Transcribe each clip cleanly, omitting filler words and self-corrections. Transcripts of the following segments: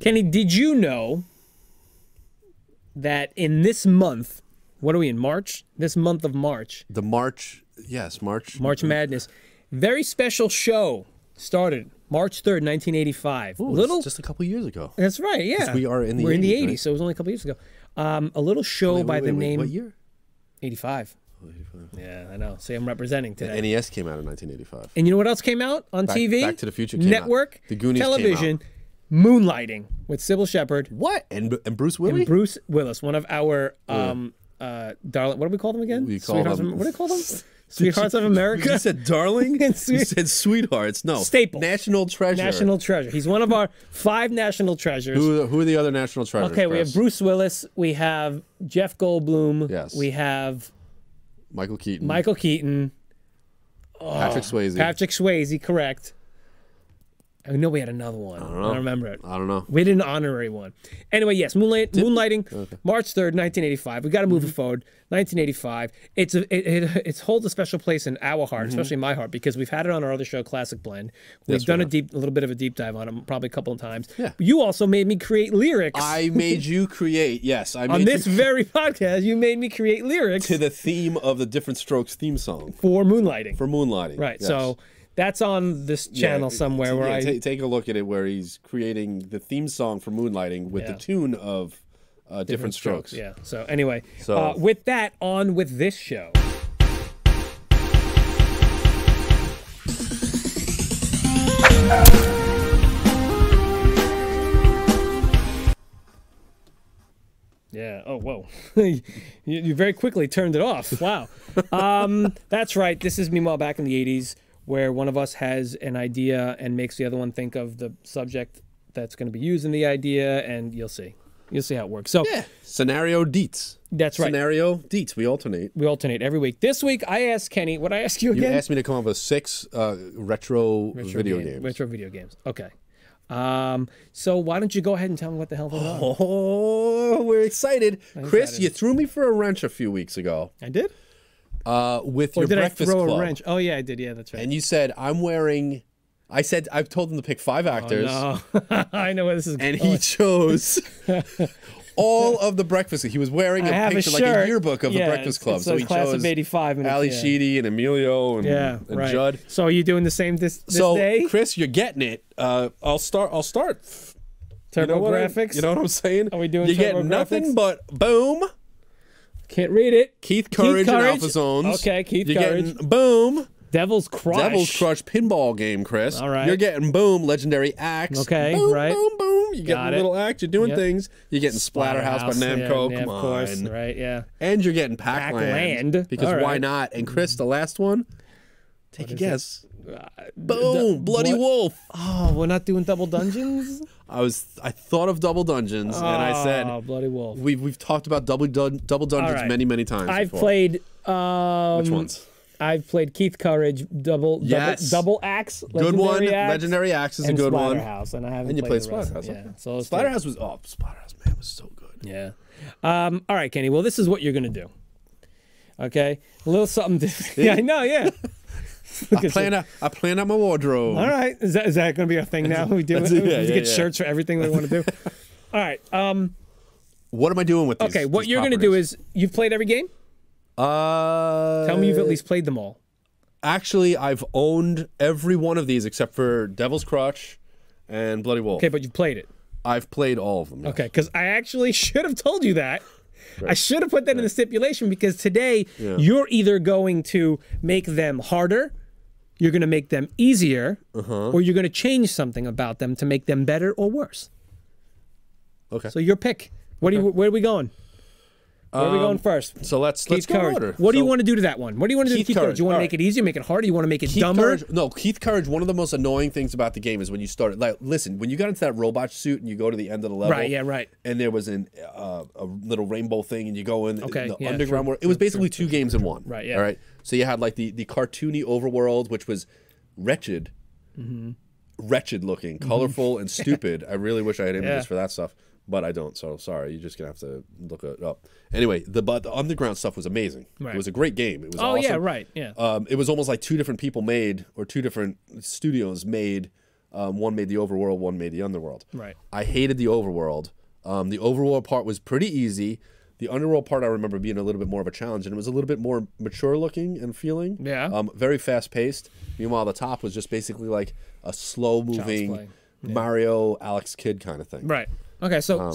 Kenny, did you know that in this month, what are we in, March? This month of March. The March, yes, March. March Madness. Very special show started March 3rd, 1985. Ooh, little, just a couple years ago. That's right, yeah. We are in the 80s. We're in the 80s, right? so it was only a couple years ago. A little show by the name... What year? 85. Oh, 85. Yeah, I know. See, I'm representing today. The NES came out in 1985. And you know what else came out on TV? Back to the Future came Network, out. The Goonies television, came out. Moonlighting with Sybil Shepherd. What? And Bruce Willis? And Bruce Willis, one of our darling... What do we call them again? We call them... What do we call them? Sweethearts of America? You said darling? You said sweethearts. No. Staple. National treasure. National treasure. He's one of our 5 national treasures. Who are the other national treasures? Okay, we have Bruce Willis. We have Jeff Goldblum. Yes. We have... Michael Keaton. Patrick Swayze. Patrick Swayze, correct. I know we had another one. I don't remember it. I don't know. We did an honorary one. Anyway, yes, Moonlighting, okay. March 3rd, 1985. We got to move it forward. 1985. It holds a special place in our heart, especially my heart, because we've had it on our other show, Classic Blend. We've done a little bit of a deep dive on it, probably a couple of times. Yeah. You also made me create lyrics. I made you create, yes. On this very podcast, you made me create lyrics. To the theme of the Different Strokes theme song. For Moonlighting. For Moonlighting. Right, yes. So... That's on this channel somewhere where I take a look at it, where he's creating the theme song for Moonlighting with the tune of Different Strokes. Yeah. So anyway, so with that, on with this show. Yeah. Oh, whoa. you very quickly turned it off. Wow. That's right. This is meanwhile back in the 80s. Where one of us has an idea and makes the other one think of the subject that's going to be used in the idea, and you'll see. You'll see how it works. So, yeah. Scenario deets. That's right. Scenario deets. We alternate. We alternate every week. This week, I asked Kenny, what I ask you again? You asked me to come up with 6 retro video games. Retro video games. Okay. So why don't you go ahead and tell me what the hell they're on? Oh, we're excited. Chris, you threw me for a wrench a few weeks ago. I did? With your Breakfast Club. Or did I throw a wrench? Oh, yeah, I did. Yeah, that's right. And you said, I'm wearing... I said, I've told him to pick 5 actors. Oh, no. I know where this is going. And he chose all of the Breakfast Club. He was wearing a picture, like a yearbook of the Breakfast Club. So he chose class of 85. Ali Sheedy and Emilio and Judd. So are you doing the same this day? So, Chris, you're getting it. I'll start. TurboGrafx? You know what I'm saying? Are we doing You get nothing but boom. Can't read it. Keith Courage and Alpha Zones. Okay, Keith You're Courage. Getting boom. Devil's Crush. Devil's Crush pinball game, Chris. All right. You're getting boom. Legendary Axe. Okay, boom, right. Boom, boom. You're getting a little axe. You're doing things. You're getting Splatterhouse by Namco. Yeah, Come on. Of course. Right, yeah. And you're getting Pac-Land. Because why not? And Chris, the last one, take a guess. Boom! Bloody Wolf. Oh, we're not doing Double Dungeons? I thought of Double Dungeons, and I said, Bloody Wolf. We've talked about Double Dungeons many times. I've played. Which ones? I've played Keith Courage, Double Axe. Good one. Legendary Axe is a good one. Splatterhouse, and I haven't. And you played Splatterhouse. Yeah. So Splatterhouse was Splatterhouse, man, was so good. Yeah. All right, Kenny. Well, this is what you're gonna do. Okay, a little something different. Yeah, I know. Yeah. I plan out my wardrobe. All right, is that going to be our thing now? We do it. We get shirts for everything we want to do. All right. What am I doing with these? Okay, what you're going to do is you've played every game. Tell me you've at least played them all. Actually, I've owned every one of these except for Devil's Crutch and Bloody Wolf. Okay, but you've played it. I've played all of them. Yes. Okay, because I actually should have told you that. Right. I should have put that in the stipulation because today you're either going to make them harder, you're going to make them easier, or you're going to change something about them to make them better or worse. Okay. So your pick. Where are we going? Where are we going first? So let's go in order. What do you want to do to that one? What do you want to do to Keith Courage? Do you want to make it easier, make it harder? You want to make it dumber? No, Keith Courage, one of the most annoying things about the game is when you started, like, listen, when you got into that robot suit and you go to the end of the level. Right, yeah, right. And there was a little rainbow thing and you go in the yeah, underground world. It was basically 2 games in one. Right, yeah. All right. So you had like the cartoony overworld, which was wretched. Wretched looking, colorful, and stupid. I really wish I had images for that stuff. But I don't, so sorry. You're just going to have to look it up. Anyway, the underground stuff was amazing. Right. It was a great game. It was awesome. Yeah, right. Yeah. It was almost like 2 different people made, or 2 different studios made One made the overworld, one made the underworld. Right. I hated the overworld. The overworld part was pretty easy. The underworld part I remember being a little bit more of a challenge, and it was a little bit more mature looking and feeling. Yeah. Very fast paced. Meanwhile, the top was just basically like a slow moving Yeah. Mario, Alex Kidd kind of thing. Right. Okay. So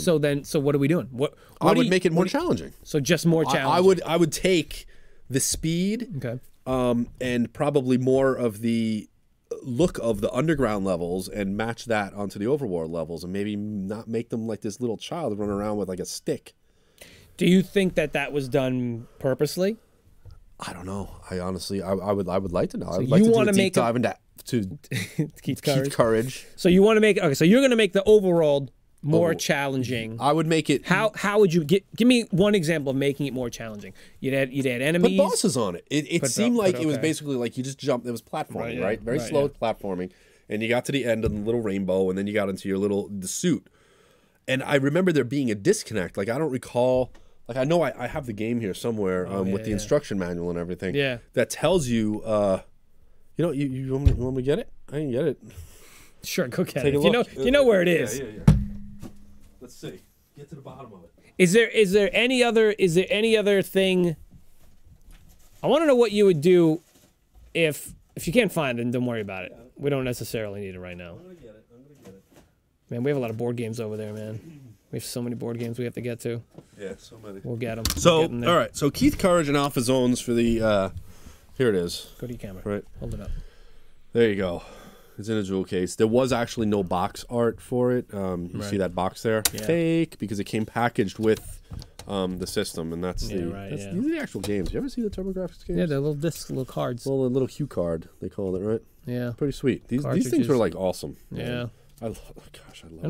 what are we doing? What I would make it more challenging. So just more challenging. I would take the speed. Okay. And probably more of the look of the underground levels and match that onto the overworld levels, and maybe not make them like this little child running around with like a stick. Do you think that was done purposely? I don't know. I honestly, I would like to know. So I would like you to want do a to deep make dive into to Keith Keith Courage. So you want to make so you're going to make the overworld more challenging. I would make it. How would you give me one example of making it more challenging? You'd add enemies. Put bosses on it. It seemed like it was basically like you just jumped. It was platforming, right? Very slow platforming, and you got to the end of the little rainbow, and then you got into your the suit. And I remember there being a disconnect. Like I don't recall. Like I know I have the game here somewhere with the instruction manual and everything. Yeah. That tells you. You want me to get it? I can get it. Sure, go get Take it. a look. You know where it is. Yeah. Let's see. Get to the bottom of it. Is there any other thing? I want to know what you would do if you can't find it. Don't worry about it. We don't necessarily need it right now. I'm gonna get it. Man, we have a lot of board games over there, man. We have so many board games we have to get to. Yeah, so many. We'll get them. So, all right. So Keith Courage and Alpha Zones for the. Here it is. Go to your camera. Right. Hold it up. There you go. It's in a jewel case. There was actually no box art for it. You see that box there? Yeah. Fake, because it came packaged with the system, and that's These are the actual games. You ever see the TurboGrafx games? Yeah, they're little discs, little cards. Well, a little cue card, they call it, right? Yeah. Pretty sweet. These things were like awesome. Yeah. I love I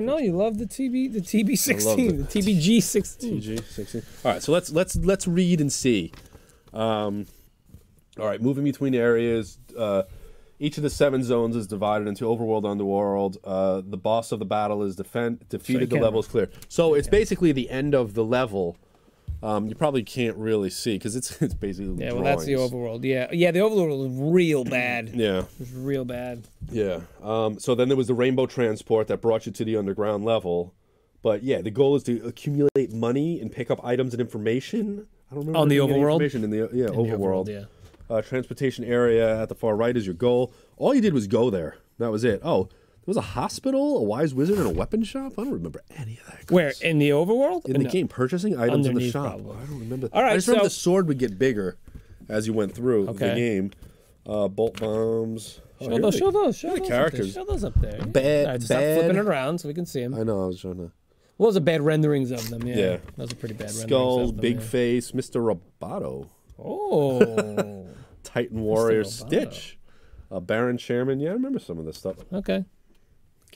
know you love the TB16, the TBG16. TG16. All right, so let's read and see. All right, moving between areas. Each of the 7 zones is divided into overworld, underworld. The boss of the battle is defeated. The level is clear. So it's basically the end of the level. You probably can't really see because it's basically well, drawings. that's the overworld. Yeah, the overworld was real bad. Yeah, it was real bad. Yeah. So then there was the rainbow transport that brought you to the underground level. But yeah, the goal is to accumulate money and pick up items and information. I don't remember on the overworld. Information in the overworld. Yeah. Transportation area at the far right is your goal. All you did was go there. That was it. Oh, there was a hospital, a wise wizard, and a weapon shop? I don't remember any of that. Where? In the overworld? In the game, purchasing items in the shop. Probably. I don't remember. All right, I just remember the sword would get bigger as you went through the game. Bolt bombs. Show those characters. Show those up there. Bad. All right, stop flipping it around so we can see them. I know, I was trying to. What was the bad renderings of them? Yeah. Those are pretty bad renderings. Skull, of them, big face, Mr. Roboto. Oh. Titan Warrior Stitch. Baron Chairman. Yeah, I remember some of this stuff. Okay.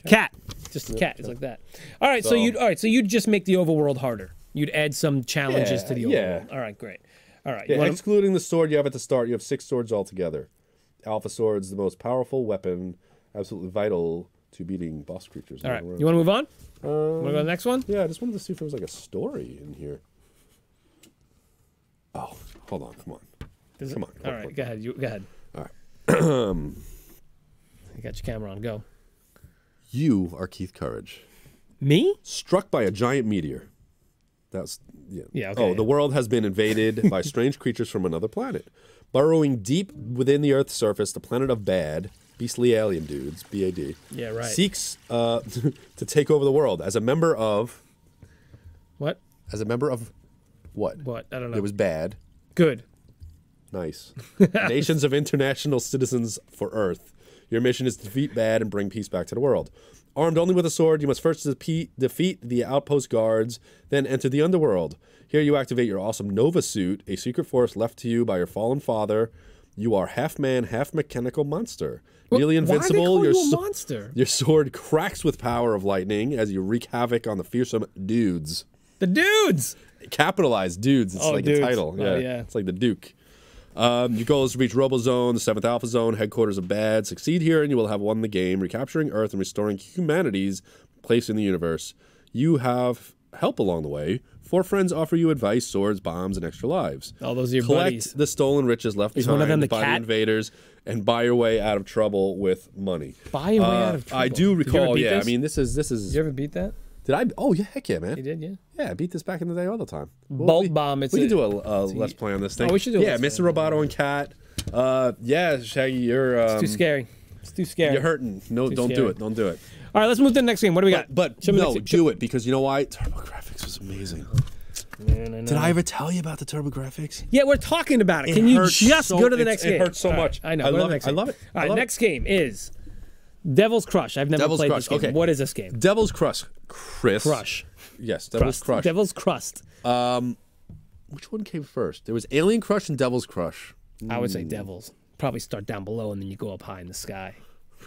Cat. Just a cat. It's like that. All right, so you'd just make the overworld harder. You'd add some challenges to the overworld. Yeah. All right, great. All right. Yeah, excluding the sword you have at the start, you have 6 swords altogether. Alpha Sword's the most powerful weapon, absolutely vital to beating boss creatures. All right. You want to move on? Want to go to the next one? Yeah, I just wanted to see if there was like a story in here. Oh, hold on. Come on. All right, go ahead. Go ahead. All right. You got your camera on. Go. You are Keith Courage. Me? Struck by a giant meteor. That's Yeah. Okay. Oh, the world has been invaded by strange creatures from another planet. Burrowing deep within the Earth's surface, the planet of Bad, beastly alien dudes, BAD, yeah, right. seeks to take over the world as a member of. What? As a member of what? What? I don't know. It was bad. Good. Nice. Nations of international citizens for Earth. Your mission is to defeat bad and bring peace back to the world. Armed only with a sword, you must first defeat the outpost guards, then enter the underworld. Here you activate your awesome Nova suit, a secret force left to you by your fallen father. You are half man, half mechanical monster. Nearly invincible, why they call you a monster? Your sword cracks with power of lightning as you wreak havoc on the fearsome dudes. The dudes! Capitalized dudes. It's like dudes. a title. Oh, yeah. It's like the Duke. Your goal is to reach RoboZone, the 7th Alpha Zone, headquarters of Bad. Succeed here and you will have won the game, recapturing Earth and restoring humanity's place in the universe. You have help along the way. 4 friends offer you advice, swords, bombs, and extra lives. Oh, those are your Collect buddies. the stolen riches left behind one of them the by cat? the invaders and buy your way out of trouble with money. Buy your way out of trouble. I do recall. Did you ever beat Yeah, this? I mean, this is. Did you ever beat that? Did I? Oh yeah, heck yeah, man. You did, yeah. Yeah, I beat this back in the day all the time. Bolt Bomb. We can do a let's play on this thing. Oh, we should do. Yeah, Mr. Roboto and Cat. Yeah, Shaggy, you're. It's too scary. It's too scary. You're hurting. No, don't do it. Don't do it. All right, let's move to the next game. What do we got? But no, do it because you know why? TurboGrafx was amazing. Man, I know. Did I ever tell you about the TurboGrafx? Yeah, we're talking about it. Can you just go to the next game? It hurts so much. I know. I love it. I love it. All right, next game is Devil's Crush. I've never played this game. Okay. What is this game? Devil's Crush. Crush. Yes, Devil's Crush. Devil's Crust. Which one came first? There was Alien Crush and Devil's Crush. I would say Devil's. Probably start down below and then you go up high in the sky.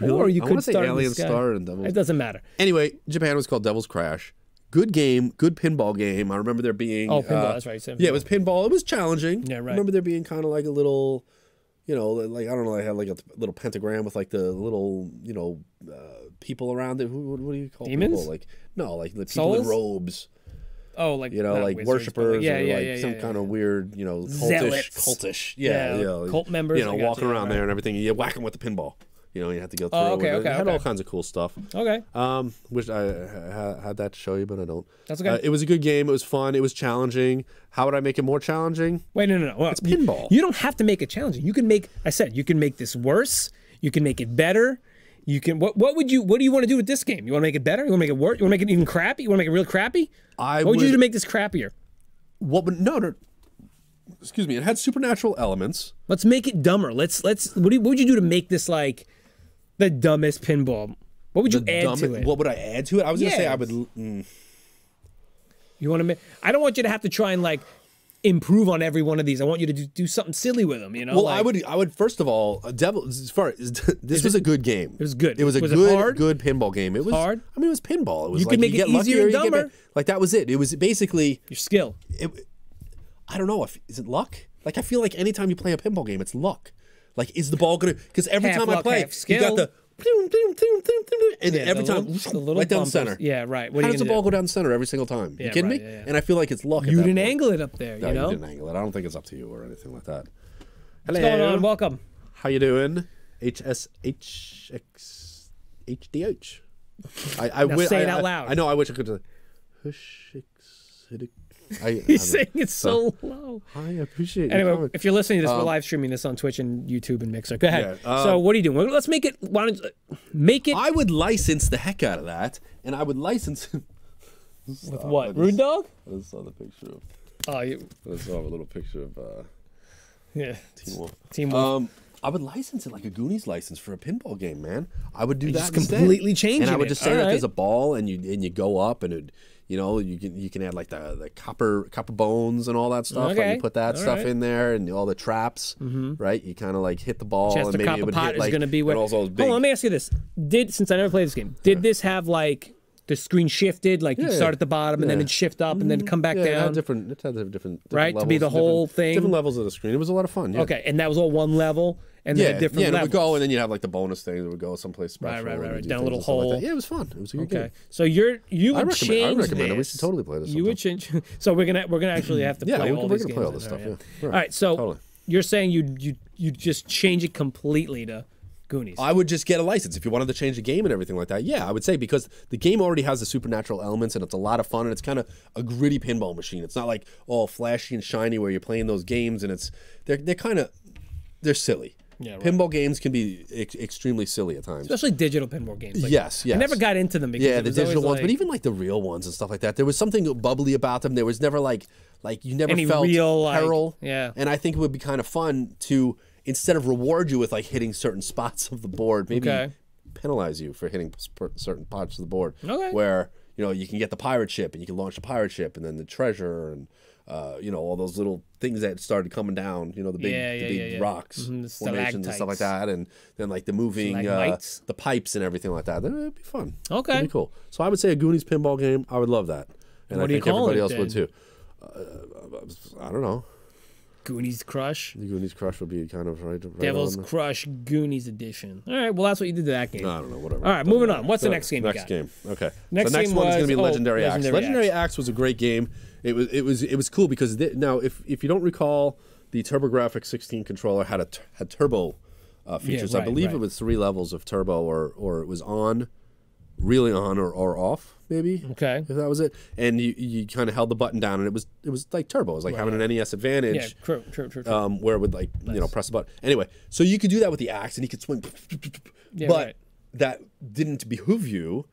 Really? Or you I could want to say start Alien in the sky. Star and Devil's. It doesn't matter. Anyway, Japan was called Devil's Crash. Good game, good pinball game. I remember there being. Oh, pinball. That's right. You said Yeah, it was pinball. It was challenging. Yeah, right. I remember there being kind of like a little, you know, like I don't know, I had like a little pentagram with like the little, you know, people around it. What do you call Demons? people? Like no, like the people in Souls? robes. Oh, like You know, like wizards, worshipers yeah, or yeah, like yeah, some yeah, kind of weird, you know, Zealots. cultish. Yeah, like cult members. You know, I got walking you, around right. there and everything. You whack them with the pinball. You know, you had to go through. okay, it. okay, It had okay. all kinds of cool stuff. Okay. Wish I had that to show you, but I don't. That's okay. It was a good game. It was fun. It was challenging. How would I make it more challenging? Wait, no. Well, It's pinball. You don't have to make it challenging. You can make. I said you can make this worse. You can make it better. You can. What do you want to do with this game? You want to make it better? You want to make it worse? You want to make it even crappy? You want to make it real crappy? What would you do to make this crappier? What would no? Excuse me. It had supernatural elements. Let's make it dumber. Let's. What would you do to make this like the dumbest pinball? What would you add to it? What would I add to it? I was gonna say I would. You want to make? I don't want you to have to try and like improve on every one of these. I want you to do something silly with them. You know. Well, like, I would first of all, Devil. As far as this was a good game. It was good. It was a Was it good, hard? good pinball game. It was hard? I mean, it was pinball. It was You like could make you it get easier luckier, and you get dumber. like that was it. It was basically your skill. I don't know. Is it luck? Like I feel like anytime you play a pinball game, it's luck. Like is the ball gonna? Because every Half time I luck, play, half you skill. got the. And every time, the little right down the bumbles. center. Yeah, right. What How are you does the gonna ball do? go down the center every single time? Yeah, You kidding right, me? yeah, yeah. And I feel like it's luck. You at that didn't point. angle it up there. No, you know. you didn't angle it. I don't think it's up to you or anything like that. Hello. What's going on? Welcome. How you doing? HSHX HDH. Now say it out loud. I know. I wish I could. He's saying it's so low. I appreciate it. Anyway, if you're listening to this, we're live streaming this on Twitch and YouTube and Mixer. Go ahead. Yeah, So what are you doing? Let's make it. Why don't make it I would license the heck out of that, and I would license. with what? Rude Dog? I just saw the picture of. Oh, I just saw a little picture of yeah. Team Wolf. Team Wolf. I would license it like a Goonies license for a pinball game, man. I would do that just instead. completely changing And I would it. just say All that right. there's a ball, and you go up, and it, you know, you can add like the copper bones and all that stuff. Like Okay. you put that All stuff right. in there, and all the traps, right? You kind of like hit the ball, Chest and of maybe it Copper would Pot hit is like. going to be and where. also Hold big. on, let me ask you this: since I never played this game, did this have like the screen shifted, like you Yeah. start at the bottom and then Yeah. it'd shift up and then come back Yeah, it down? had different Right, levels, to be the whole thing? different levels of the screen. It was a lot of fun. Yeah. Okay, and that was all one level, and Yeah, then a different and it level. would go, and then you'd have like the bonus thing that would go someplace special. right, and right. do Down a things little and stuff like that. hole. Yeah, it was fun. It was a good game. Okay, so you would I change recommend it. We this. should totally play this. You would change. So we're gonna actually have to Yeah, play we're all gonna these play games. all this stuff. Yeah. All right, so Totally. you're saying you just change it completely to Goonies. I would just get a license if you wanted to change the game and everything like that. Yeah, I would say because the game already has the supernatural elements and it's a lot of fun and it's kind of a gritty pinball machine. It's not like all flashy and shiny where you're playing those games and they're silly. Yeah, right. Pinball games can be extremely silly at times. Especially digital pinball games. Like, Yes. I never got into them because Yeah, it the was digital always ones, like, but even like the real ones and stuff like that. There was something bubbly about them. There was never like you never Any felt real, like- peril. yeah. And I think it would be kind of fun to instead of reward you with like hitting certain spots of the board, maybe Okay. penalize you for hitting certain parts of the board. Okay. Where you can get the pirate ship and you can launch the pirate ship and then the treasure and all those little things that started coming down. The big rocks, The formations and stuff like stalactites. that, and then like the moving Stalagmites. the pipes and everything like that. It'd be fun. Okay. It'd be cool. So I would say a Goonies pinball game. I would love that, and What I do you think call everybody it else would then? too. I don't know. Goonies Crush. The Goonies Crush would be kind of right. Devil's on. Crush Goonies Edition. All right, well, that's what you did to that game. I don't know. Whatever. All right, moving on. What's the next game you Next got? game. Okay. Next the next game one is going was- to be Legendary Axe. Legendary Legendary Axe was a great game. It was cool because now if you don't recall, the TurboGrafx 16 controller had turbo features. Yeah, I believe right. it was 3 levels of turbo, or it was on, really on, or off, maybe. Okay. If that was it, and you kind of held the button down, and it was like turbo. It was like having an NES Advantage. Yeah, true. Where it would like press the button. Anyway, so you could do that with the axe, and you could swing. Yeah, but right. that didn't behoove you.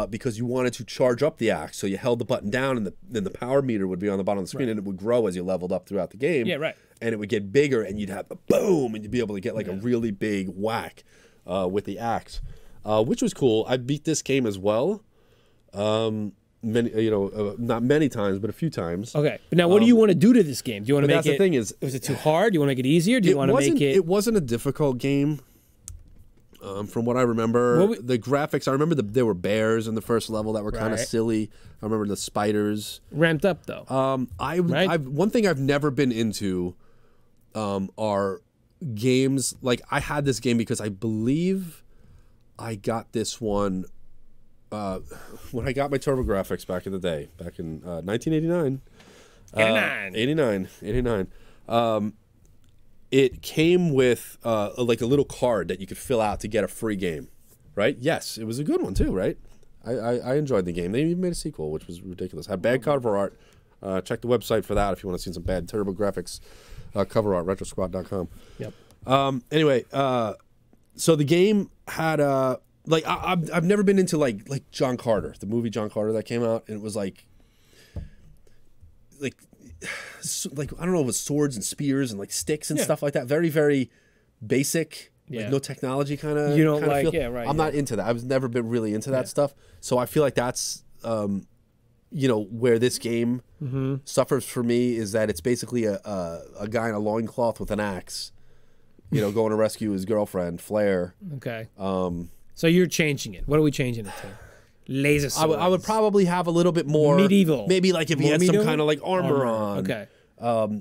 Because you wanted to charge up the axe, so you held the button down, and then the power meter would be on the bottom of the screen, and it would grow as you leveled up throughout the game. Yeah, right. And it would get bigger, and you'd have a boom, and you'd be able to get like a really big whack with the axe, which was cool. I beat this game as well, not many times, but a few times. Okay, but now what do you want to do to this game? Do you want to make that's the thing is it too hard? Do you want to make it easier? Do you want to make it? It wasn't a difficult game. From what I remember, the graphics, I remember there were bears in the first level that were kind of silly. I remember the spiders. Ramped up, though. One thing I've never been into are games. Like, I had this game because I believe I got this one when I got my TurboGrafx back in the day, back in 1989. 89. It came with like a little card that you could fill out to get a free game, right? Yes, it was a good one too, right? I enjoyed the game. They even made a sequel, which was ridiculous. Had bad cover art. Check the website for that if you want to see some bad TurboGrafx cover art, retrosquad.com. Yep. Anyway, so the game had like I've never been into like John Carter, the movie John Carter that came out, and it was like I don't know, with swords and spears and like sticks and stuff like that. Very, very basic. Like no technology kind of. You don't like, feel. yeah, right. I'm not into that. I've never been really into that stuff. So I feel like that's, where this game suffers for me, is that it's basically a guy in a loincloth with an axe, going to rescue his girlfriend, Flair. Okay. So you're changing it. What are we changing it to? Laser swords. I would probably have a little bit more medieval. Maybe like if he had some kind of like armor on. Okay.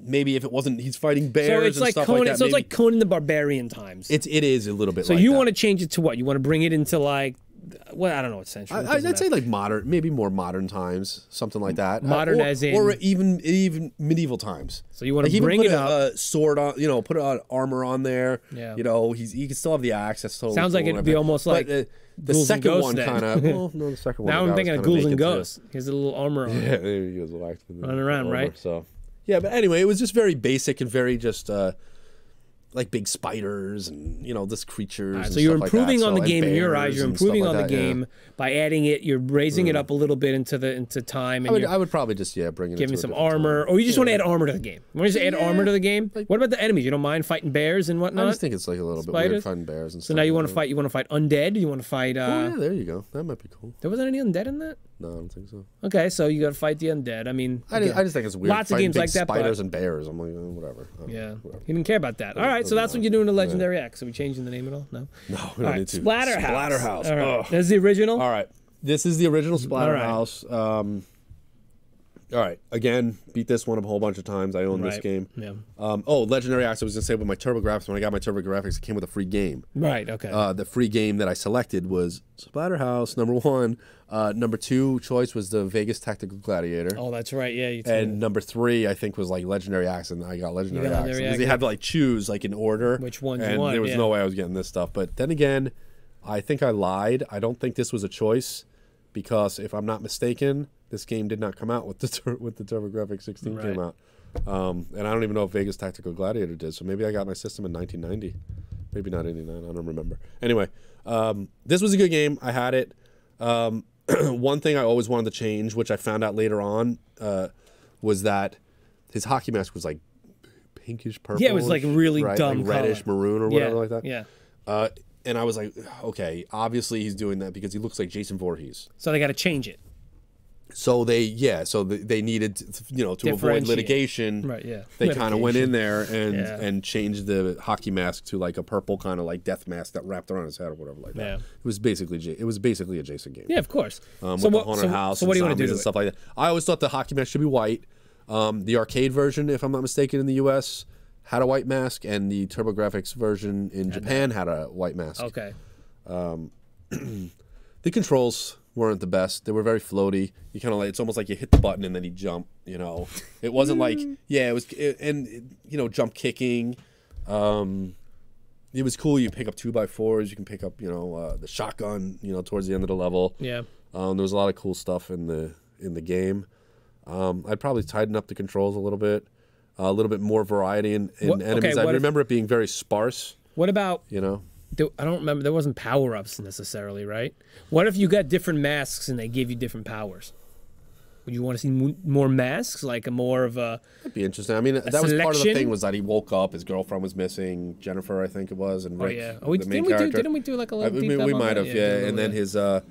Maybe if it wasn't, he's fighting bears so it's stuff Conan, like that. So it's like Conan the Barbarian times. It is a little bit. So like you that. want to change it to what? You want to bring it into like, well, I don't know what century. I'd say like modern, maybe more modern times, something like that. Modern as in, or even medieval times. So you want to like bring even it put up, a sword on, put an armor on there. Yeah. He can still have the axe. That's totally sounds cool like it'd be almost like the second one kind of. Well, no, the second one. Now I'm thinking of Ghouls and Ghosts. He has a little armor on. Yeah, there he goes, running around, right? So, yeah, but anyway, it was just very basic and very just like big spiders and this creatures. Right, and so you're stuff improving like on that. the game in your eyes. You're improving like on the that, game by adding it. You're raising it up a little bit into time. And I would probably just bring it. Give me some armor, or you just want to add armor to the game. You want to just add armor to the game? What about the enemies? You don't mind fighting bears and whatnot? I just think it's like a little bit weird fighting bears and stuff. So now you want to fight? You want to fight undead? You want to fight? Oh yeah, there you go. That might be cool. There wasn't any undead in that. No, I don't think so. Okay, so you got to fight the undead. I mean, I just think it's weird. Lots of games like that. Spiders and bears. I'm like, whatever. Yeah, he didn't care about that. All right, so that's what you're doing to Legendary X. Are we changing the name at all? No. No, we don't need to. Splatterhouse. Splatterhouse. All right. That's the original. All right, this is the original Splatterhouse. All right, again, beat this one a whole bunch of times. I own this game. Yeah. Legendary Axe. I was gonna say with my TurboGrafx. When I got my TurboGrafx, it came with a free game. Right. Okay. The free game that I selected was Splatterhouse #1. Number 2 choice was the Vegas Tactical Gladiator. Oh, that's right. Yeah. And number 3, I think, was like Legendary Axe, and I got Legendary Axe because they had to like choose like in order which one you want. There was no way I was getting this stuff. But then again, I think I lied. I don't think this was a choice because if I'm not mistaken, this game did not come out with the TurboGrafx 16 came out. And I don't even know if Vegas Tactical Gladiator did. So maybe I got my system in 1990. Maybe not 89. I don't remember. Anyway, this was a good game. I had it. One thing I always wanted to change, which I found out later on, was that his hockey mask was like pinkish purple. Yeah, it was like really dumb like reddish maroon or whatever like that. Yeah. And I was like, okay, obviously he's doing that because he looks like Jason Voorhees. So they got to change it. So they needed to avoid litigation. Right. Yeah. They kind of went in there and changed the hockey mask to like a purple kind of like death mask that wrapped around his head or whatever like that. Yeah. It was basically a Jason game. Yeah, of course. With the haunted house. So what do you want to do and stuff like that? I always thought the hockey mask should be white. The arcade version, if I'm not mistaken, in the U.S. had a white mask, and the TurboGrafx version in Japan had a white mask. Okay. The controls weren't the best. They were very floaty. You kind of like, it's almost like you hit the button and then you jump, It wasn't like, jump kicking. it was cool. You pick up 2x4s. You can pick up, the shotgun, towards the end of the level. Yeah. There was a lot of cool stuff in the game. I'd probably tighten up the controls a little bit more variety in enemies. I remember it being very sparse. What about I don't remember. There wasn't power-ups necessarily, right? What if you got different masks and they gave you different powers? Would you want to see more masks, like more of a? That'd be interesting. I mean, that was part of the thing was that he woke up, his girlfriend was missing, Jennifer, I think it was, and Rick, the main character. Didn't we do like a little? We might have, yeah. And then his, the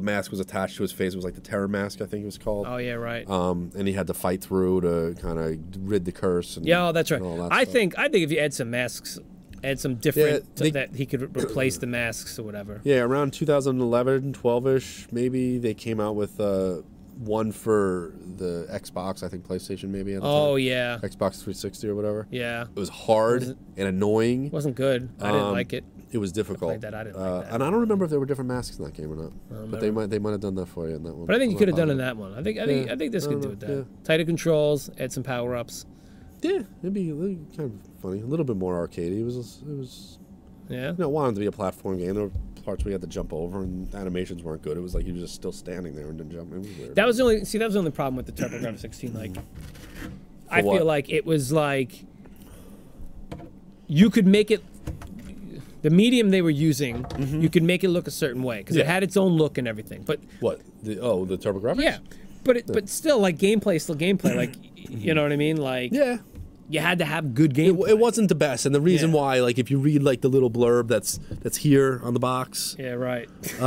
mask was attached to his face. It was like the terror mask, I think it was called. Oh yeah, right. And he had to fight through to kind of rid the curse. And, yeah, that's right. I stuff. think if you add some masks. Add some different that he could replace the masks or whatever. Yeah, around 2011, 12-ish, maybe they came out with one for the Xbox, I think PlayStation maybe. At the time. Yeah. Xbox 360 or whatever. Yeah. It was hard and annoying. It wasn't good. I didn't like it. It was difficult. I didn't like that. And I don't remember if there were different masks in that game or not. But they might have done that for you in that one. But I think you could have done in that one. I think this could do it. That tighter controls, add some power ups. Yeah, it'd be kind of funny. A little bit more arcadey. It was. Yeah. It wanted to be a platform game. There were parts where you had to jump over, and animations weren't good. It was like you were just still standing there and didn't jump. It was weird. That was the only problem with the TurboGrafx 16. Like, I feel like it was like you could make it. The medium they were using, you could make it look a certain way because it had its own look and everything. But what? The TurboGrafx? Yeah, but still, like gameplay, like you know what I mean? Like you had to have good gameplay. It wasn't the best, and the reason why, like, if you read like the little blurb that's here on the box. Yeah, right. It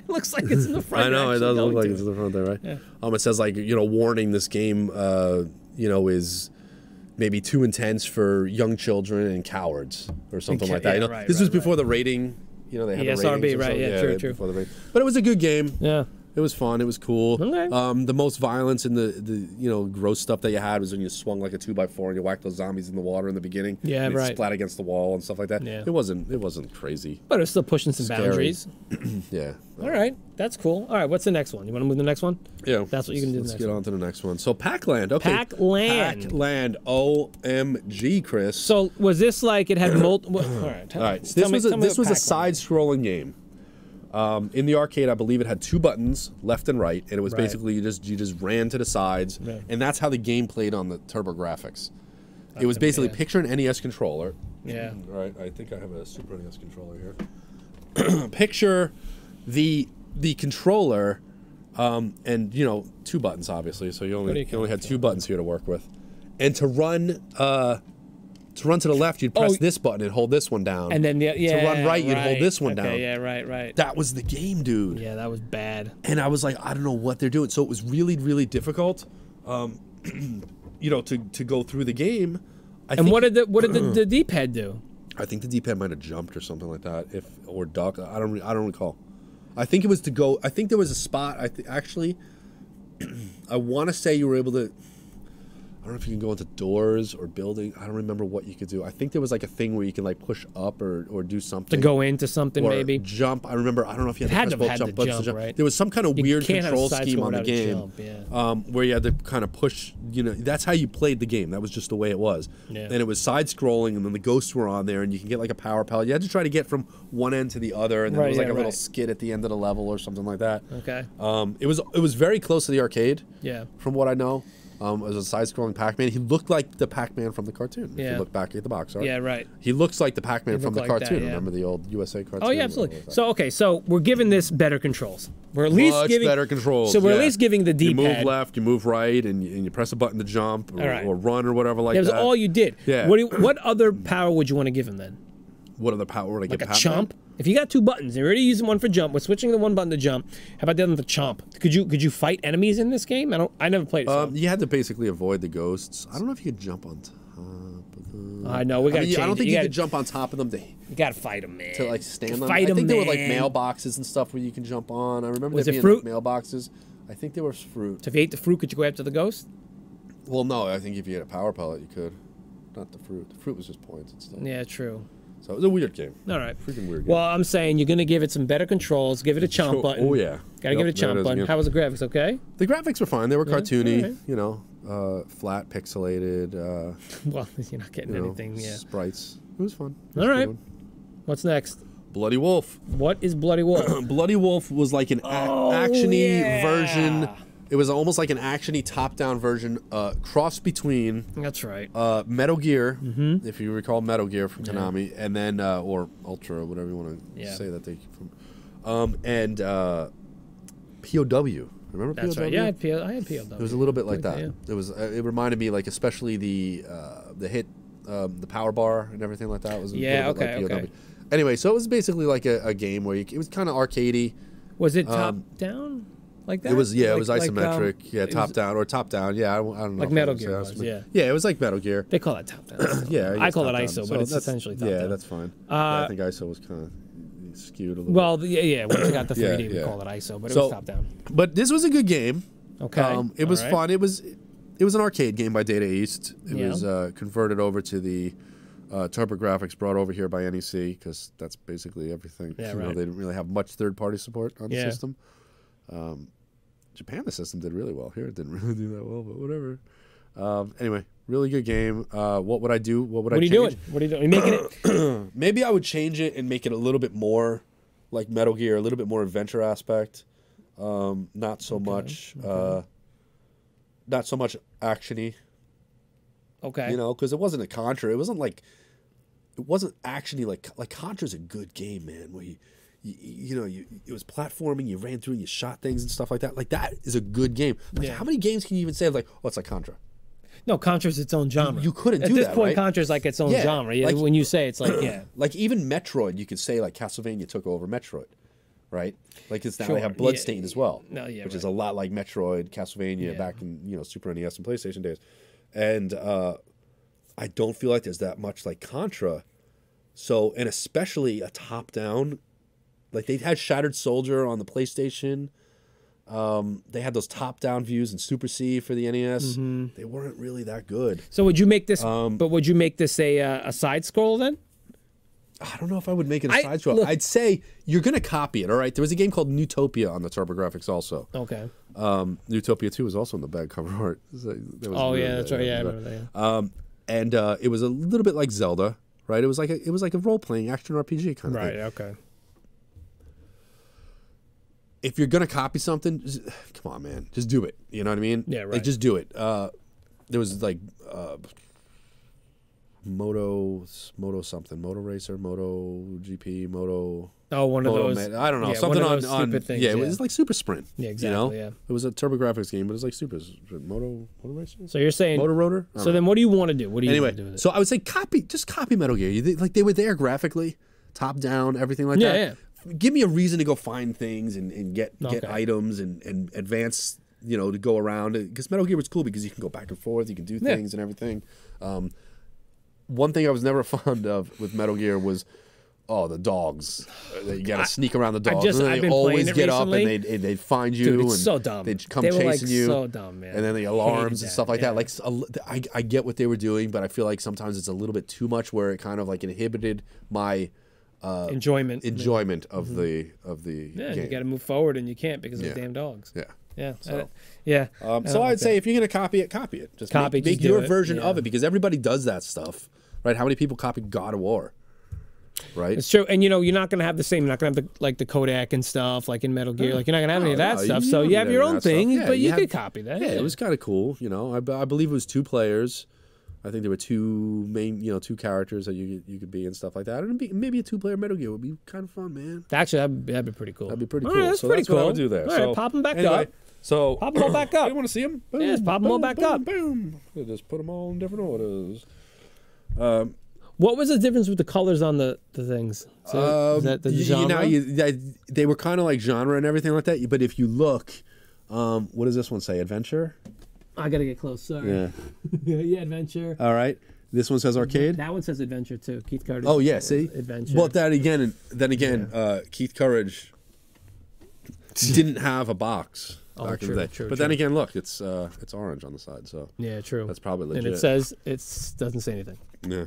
looks like it's in the front. I know it does look like it's in the front there, right? Yeah. It says like warning: this game, is maybe too intense for young children and cowards or something like that. Right, this was before the rating. They had the SRB, right? Yeah, true. Before the rating. But it was a good game. Yeah. It was fun. It was cool. Okay. The most violence and the gross stuff that you had was when you swung like a 2x4 and you whacked those zombies in the water in the beginning. Yeah, and right. They splat against the wall and stuff like that. Yeah. It wasn't crazy. But it was still pushing some boundaries. Yeah. All right. That's cool. All right. What's the next one? You want to move to the next one? Yeah. That's what you can do. Let's get on to the next one. So Pac-Land. Okay. Pac-Land. OMG, Chris. So was this like it had multiple? All right. All right. So this was a side-scrolling game. In the arcade, I believe it had 2 buttons, left and right, and it was basically you just ran to the sides, and that's how the game played on the TurboGrafx. It was basically picture an NES controller. Yeah. All right. I think I have a Super NES controller here. Picture the controller, and 2 buttons obviously, so you only had 2 buttons here to work with, and to run to the left, you'd press this button and hold this one down. And then to run right, you'd hold this one down. Yeah, right. That was the game, dude. Yeah, that was bad. And I was like, I don't know what they're doing. So it was really, really difficult, to go through the game. What did the D-pad do? I think the D-pad might have jumped or something like that, or duck. I don't recall. I think it was to go. I think there was a spot. Actually, I want to say you were able to. I don't know if you can go into doors or building. I don't remember what you could do. I think there was like a thing where you can like push up or do something. To go into something, or maybe. Jump. I remember. I don't know if you had to press both jump. Right? There was some kind of weird control scheme on the game, jump, where you had to kind of push. That's how you played the game. That was just the way it was. Yeah. And it was side scrolling, and then the ghosts were on there, and you can get like a power pellet. You had to try to get from one end to the other, and then there was like a little skid at the end of the level or something like that. Okay. It was very close to the arcade. Yeah. From what I know. It was a side-scrolling Pac-Man. He looked like the Pac-Man from the cartoon. If you look back at the box art. Yeah, right. He looks like the Pac-Man from the cartoon. That, Remember the old USA cartoon? Oh yeah, absolutely. So we're giving this better controls. We're at least giving better controls. So we're at least giving the D-pad. You move left, you move right, and you press a button to jump or run or whatever like that. That was all you did. Yeah. What other power would you want to give him then? What other power would I give? Like a chomp? If you got 2 buttons, you're already using one for jump. We're switching to 1 button to jump. How about the other one for chomp? Could you fight enemies in this game? I never played it. So. You had to basically avoid the ghosts. I don't know if you could jump on top of them. I know we got to change. I don't think you could jump on top of them. You got to fight them, man. To like stand on. Fight them, I think there were like mailboxes and stuff where you can jump on. I remember there being fruit? Like mailboxes. I think there was fruit. So if you ate the fruit, could you go after the ghost? Well, no. I think if you had a power pellet, you could. Not the fruit. The fruit was just points and stuff. Yeah, true. So it was a weird game. All right. Freaking weird game. Well, I'm saying you're going to give it some better controls. Give it a chomp button. Oh, yeah. Got to give it a chomp button. How was the graphics? Okay? The graphics were fine. They were cartoony, flat, pixelated. Well, you're not getting anything. Yeah. Sprites. It was fun. It was All a good right. one. What's next? Bloody Wolf. What is Bloody Wolf? Bloody Wolf was like an actiony yeah. version. It was almost like an actiony top-down version, cross between That's right. Metal Gear, if you recall Metal Gear from Konami, and then or Ultra, whatever you want to say that they from, and POW. Remember That's POW? right. Yeah, I had POW. It was a little bit like that. Yeah. It was. It reminded me, like, especially the hit, the power bar and everything like that was a little bit like POW. Okay. Anyway, so it was basically like a game where it was kind of arcadey. Was it top down like that? It was it was Like, isometric, top down or top down. Yeah, I don't know. Like if Metal would say Gear isometric. was, yeah. Yeah, it was like Metal Gear. They call it top down. Yeah, I call it top ISO, down. but it's that's, essentially top down. Yeah, that's fine. I think ISO was kind of skewed a little. Well, yeah. Once we got the 3D, we yeah. call it ISO, but it was top down. But this was a good game. Okay. It was fun. It was an arcade game by Data East. It was converted over to the TurboGrafx, brought over here by NEC, because that's basically everything. Yeah, They didn't really have much third-party support on the system. Japan, the system did really well. Here, it didn't really do that well, but whatever. Anyway, really good game. What would I do? What are you doing? What are you doing? Are you making it? Maybe I would change it and make it a little bit more like Metal Gear, a little bit more adventure aspect. Not so much. Not so much actiony. Okay. You know, because it wasn't a Contra. It wasn't actiony like Contra's a good game, man. Where it was platforming. You ran through and you shot things and stuff like that. Like, that is a good game. Like, how many games can you even say like, oh, it's like Contra? No, Contra's its own genre. You couldn't do that. At this point, right? Contra's like its own genre. Yeah, like, when you say it's like like even Metroid, you could say like Castlevania took over Metroid, right? Like, it's now they have Bloodstained as well, which is a lot like Metroid, Castlevania back in Super NES and PlayStation days, and I don't feel like there's that much like Contra. So, and especially a top-down, like they had Shattered Soldier on the PlayStation. They had those top-down views in Super C for the NES. They weren't really that good. So would you make this? But would you make this a side scroll then? I don't know if I would make it a side scroll. I'd say you're gonna copy it. All right. There was a game called Newtopia on the TurboGrafx also. Okay. Newtopia 2 was also in the back cover art. That's right. Yeah, I remember that. Yeah. And it was a little bit like Zelda, right? It was like a role-playing action RPG kind of thing. Right. Okay. If you're gonna copy something, come on, man, just do it. You know what I mean? Yeah, right. Like, just do it. There was like Moto something, Moto Racer, Moto GP, Moto. Oh, one of those. I don't know, one something of those on stupid things, it was like Super Sprint. Yeah, exactly. You know? It was a TurboGrafx game, but it was like Super Sprint, Moto Racer. So you're saying Moto Rotor? So then, what do you want to do? What do you want to do with it? So I would say just copy Metal Gear. Like, they were there graphically, top down, everything like that. Yeah. Give me a reason to go find things and get items and advance, to go around. Because Metal Gear was cool because you can go back and forth, you can do things and everything. One thing I was never fond of with Metal Gear was, the dogs. You got to sneak around the dogs. I've been always playing it get recently. up and they'd find you. Dude, it's and so dumb. They'd come They were chasing you. So dumb, man. And then the alarms and stuff like that. Like, I get what they were doing, but I feel like sometimes it's a little bit too much, where it kind of like inhibited my enjoyment of the game. You got to move forward and you can't because of the damn dogs. So I'd say if you're gonna copy it. Just make your version of it, because everybody does that stuff, right? How many people copied God of War? Right. It's true, and you're not going to have the same. You're not going to have the Kodak and stuff like in Metal Gear. Like, you're not going to have any of that stuff. So you have your own thing, but you could copy that. Yeah, it was kind of cool. I believe it was 2 players. I think there were 2 main, 2 characters that you could be and stuff like that. And maybe a 2-player Metal Gear would be kind of fun, man. Actually, that'd be pretty cool. That'd be pretty cool. Right, that's so pretty that's cool. What I would do there. All right, pop them back up. So pop them all back up. You want to see them? Boom, just pop them all back up. Boom. We'll just put them all in different orders. What was the difference with the colors on the things? So, is that the genre? They were kind of like genre and everything like that. But if you look, what does this one say? Adventure? I got to get close. Sorry. Yeah, adventure. All right. This one says arcade. That one says adventure too. Keith Courage. Oh yeah, see, adventure. Well, then again, Keith Courage didn't have a box back in the day. But then again, look, it's orange on the side, so yeah, true. That's probably legit. And it says doesn't say anything. Yeah,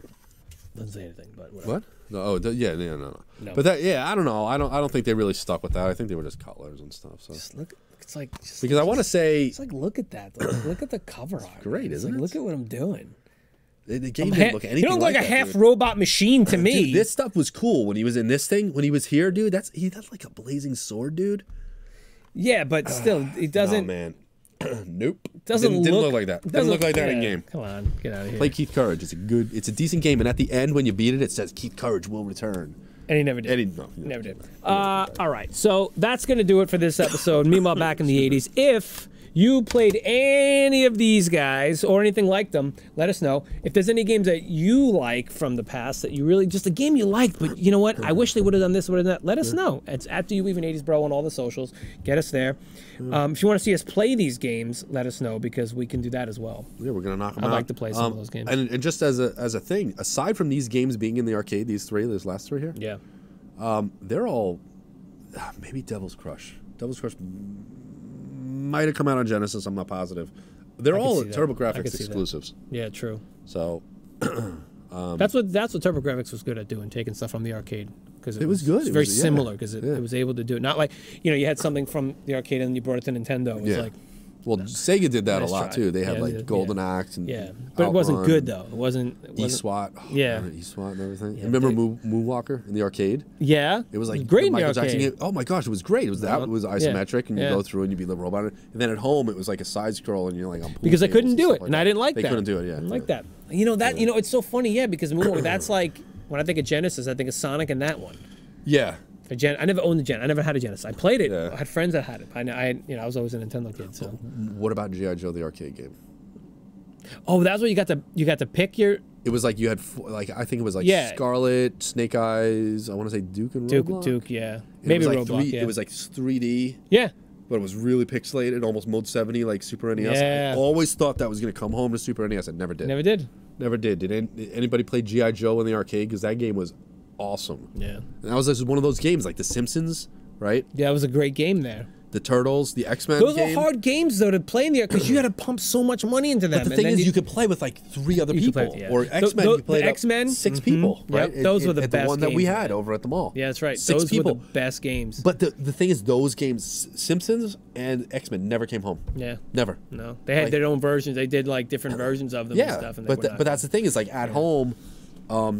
doesn't say anything. But whatever. What? No, no. But that, I don't know. I don't think they really stuck with that. I think they were just colors and stuff. So just look. It's like because I want to say it's like look at that. Look at the cover art. Great, isn't it? Look at what I'm doing. The game didn't look anything He don't look like a that, half dude. robot machine to me. Dude, this stuff was cool when he was in this thing. When he was here, dude, he had like a blazing sword, dude. Yeah, but still, it doesn't. Oh man, nope. Doesn't didn't look like that. Didn't look like that in game. Come on, get out of here. Play Keith Courage. It's a decent game, and at the end when you beat it, it says Keith Courage will return. And he never did. No, never did. All right, so that's gonna do it for this episode. Meanwhile, back in the '80s, if you played any of these guys or anything like them, let us know. If there's any games that you like from the past that you really, just a game you liked, but you know what, I wish they would have done this, would have done that, let us know. It's at You Even 80s Bro on all the socials. Get us there. If you want to see us play these games, let us know, because we can do that as well. Yeah, we're gonna knock them out. I'd like to play some of those games. And just as a thing, aside from these games being in the arcade, these last three here, Yeah. they're all maybe Devil's Crush. Devil's Crush might have come out on Genesis. I'm not positive. They're all TurboGrafx exclusives. Yeah, true. So that's what TurboGrafx was good at doing, taking stuff from the arcade, because it was good. It's very similar, because it was able to do it. Not like, you know, you had something from the arcade and you brought it to Nintendo. It was like, well, Sega did that nice a lot try. too. They had Yeah, like Golden Axe and but it wasn't Outrun, good though. It wasn't E-SWAT. Oh, Yeah. man, E-SWAT and everything. Yeah, Remember Moonwalker in the arcade? Yeah, It was like great the in the Michael Jackson arcade. game. Oh my gosh, it was great. It was isometric, and you go through and you'd be the robot. And then at home, it was like a side scroll, and you're like on pool Because I couldn't tables do and it, stuff and like I didn't like they that. couldn't do it. Yeah, I didn't like that. You know that. You know, it's so funny. Yeah, because Moonwalker, that's like when I think of Genesis, I think of Sonic and that one. Yeah. I never owned the Gen. I never had a Genesis. I played it. Yeah. I had friends that had it. I was always a Nintendo kid. So. What about G.I. Joe, the arcade game? Oh, that's what you got to pick your. It was like you had I think it was like Yeah. Scarlet, Snake Eyes. I want to say Duke and Roblox. Duke, yeah. Maybe Maybe it was like Roblox. Yeah. It was like 3D. Yeah. But it was really pixelated, almost mode 70, like Super NES. Yeah. I always thought that was going to come home to Super NES. It never did. Never did. Never did. Did anybody play G.I. Joe in the arcade? Because that game was awesome. Yeah. And that was just one of those games, like The Simpsons, right? Yeah, it was a great game there. The Turtles, the X-Men Those game. were hard games though to play in there, because you had to pump so much money into them. But the thing is, you could play with like 3 other You could people. play, yeah. Or X-Men, you played the X-Men, 6 people, right? Yep, those were the at best the one that we games, had man. over at the mall. Yeah, that's right. 6 Those people. were the best games. But the thing is, those games, Simpsons and X-Men, never came home. Yeah. Never. No, they had their own versions. They did like different versions of them and stuff. And but that's the thing is, like at home,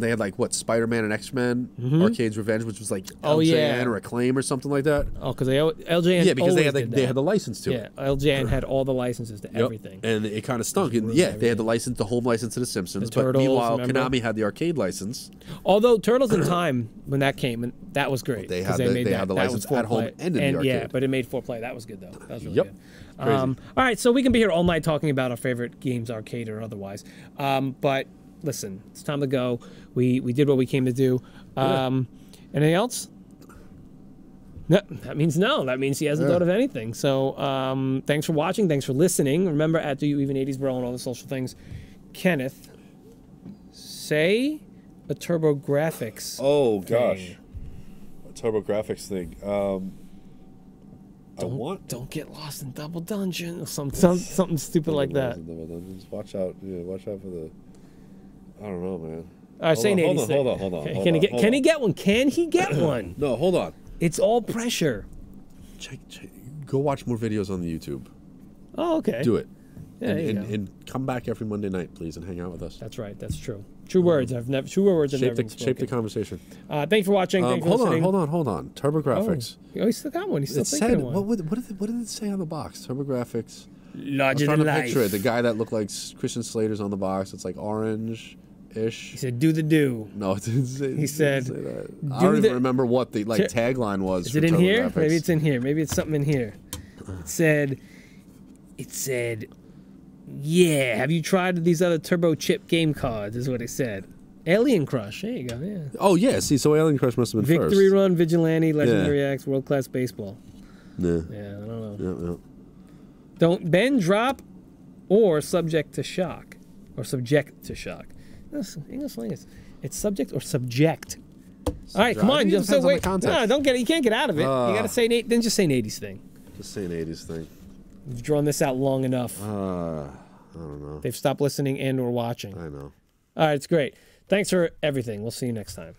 they had like what, Spider-Man and X-Men, Arcade's Revenge, which was like LJN or Acclaim or something like that. Oh, because LJN. Yeah, because always they had the license to it. Yeah, LJN had all the licenses to everything. And it kind of stunk. And yeah, they had the license, the home license to the Simpsons. The but Turtles, meanwhile, remember? Konami had the arcade license. Although Turtles in Time, when that came, and that was great. They 'cause had made the that license was at home 4-play. and in the arcade. Yeah, but it made 4-play. That was good though. That was really good. Crazy. All right, so we can be here all night talking about our favorite games, arcade or otherwise. But listen, it's time to go. We did what we came to do. Anything else? No, that means no. That means he hasn't thought of anything. So thanks for watching. Thanks for listening. Remember, at Do You Even 80s Bro and all the social things. Kenneth, say a TurboGrafx. Oh thing. gosh, a TurboGrafx thing. Don't get lost in Double Dungeon or something stupid like that. Watch out! Yeah, watch out for the. I don't know, man. All right, say an 80s thing. Hold on. Can he get one? Can he get one? No, hold on. It's all pressure. Check. Go watch more videos on the YouTube. Oh, okay. Do it. Yeah, and come back every Monday night, please, and hang out with us. That's right. That's true. True words. True words have never been spoken. Shape the conversation. Thanks for watching. Thanks for listening. Hold on. TurboGrafx. Oh, he still got one. He's still It thinking said, of one. what did it say on the box? TurboGrafx. Larger I'm trying than to life. picture it. The guy that looked like Christian Slater's on the box. It's like orange-ish. He said, "Do the do." No, it didn't say. He said, say that. I don't even remember what the tagline was. Is it in here? Maybe it's in here. Maybe it's something in here. It said, yeah, have you tried these other Turbo Chip game cards, is what it said. Alien Crush. There you go, yeah. Oh, yeah. See, so Alien Crush must have been Victory first. Run, Vigilante, Legendary X, World Class Baseball. Yeah. Yeah, I don't know. Yeah. Don't bend, drop, or subject to shock. Or subject to shock. That's English language. It's subject or subject. All right, come on. Just wait. No, don't get it. You can't get out of it. You got to say, then just say an 80s thing. Just say an 80s thing. You've drawn this out long enough. I don't know. They've stopped listening and or watching. I know. All right, it's great. Thanks for everything. We'll see you next time.